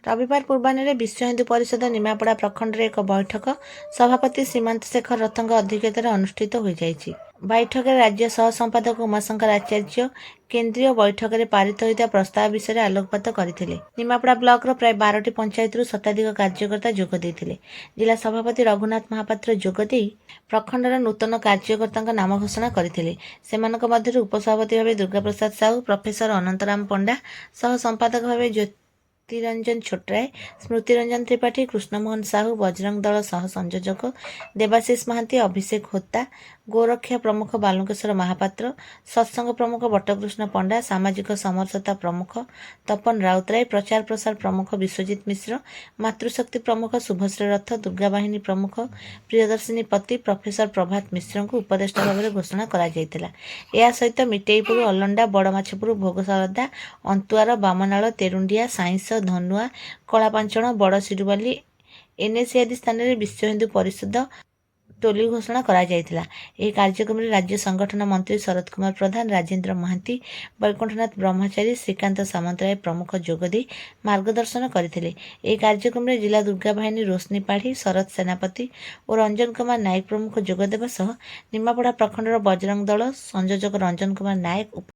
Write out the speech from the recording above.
रविवार पूर्वाह्न विश्व हिंदू परिषद निमापड़ा प्रखंड एक बैठक सभापति श्रीमंत शेखर रथଙ୍କ अध्यक्षतार अनुष्ठित हो जाइछि। बैठक में राज्य सह संपादक उमाशंकर आचार्य केन्द्रीय बैठक में पारित होता प्रस्ताव विषय में आलोकपात करते। निमापड़ा ब्लॉक प्राय 12टी पंचायत शताधिक कार्यकर्ता जोग देते। जिला सभापति रघुनाथ महापात्र जोगदे प्रखंडर नूतन कार्यकर्ता नाम घोषणा करते। सेमानक मध्यरु उपसभापति भाव दुर्गा प्रसाद साहू, प्रोफेसर अनंतराम पंडा, सह संपादक भाव ज्योतिरंजन छोटराय, स्मृतिरंजन त्रिपाठी, कृष्णमोहन साहू, बजरंग दल सह संयोजक देवाशीष महांती, अभिषेक होता, गोरक्षा प्रमुख बालुकेश्वर महापात्र, सत्संग प्रमुख बटकृष्ण पंडा, सामाजिक समरसता प्रमुख तपन राउतराय, प्रचार प्रसार प्रमुख विश्वजित मिश्र, मातृशक्ति प्रमुख शुभश्री रथ, दुर्गा बाहिनी प्रमुख प्रियदर्शिनी पति, प्रोफेसर प्रभात मिश्र को उपदेष्टा भाव में घोषणा करा जायतिला। या सहित मिटेईपुर, अलंडा, बड़माछपुर, भोगसारदा, अंतुआर, बामनाल, तेरुंडिया, साइंस, धनुआ, कलापांचण, बड़ सिरुवाली, एनएसी आदि स्थान में विश्व हिंदू परिषद टोली घोषणा करा जायतिला। ଏହି କାର୍ଯ୍ୟକ୍ରମରେ ରାଜ୍ୟ ସଂଗଠନ ମନ୍ତ୍ରୀ ଶରତ କୁମାର ପ୍ରଧାନ, ରାଜେନ୍ଦ୍ର ମହାନ୍ତି, ବୈକୁଣ୍ଠନାଥ ବ୍ରହ୍ମଚାରୀ, ଶ୍ରୀକାନ୍ତ ସାମନ୍ତରାୟ ପ୍ରମୁଖ ଯୋଗଦେଇ ମାର୍ଗଦର୍ଶନ କରିଥିଲେ। ଏହି କାର୍ଯ୍ୟକ୍ରମରେ ଜିଲ୍ଲା ଦୁର୍ଗା ବାହିନୀ ରୋଶନୀ ପାଢ଼ୀ, ଶରତ ସେନାପତି ଓ ରଞ୍ଜନ କୁମାର ନାୟକ ପ୍ରମୁଖ ଯୋଗଦେବା ସହ ନିମାପଡ଼ା ପ୍ରଖଣ୍ଡର ବଜରଙ୍ଗ ଦଳ ସଂଯୋଜକ ରଞ୍ଜନ କୁମାର ନାୟକ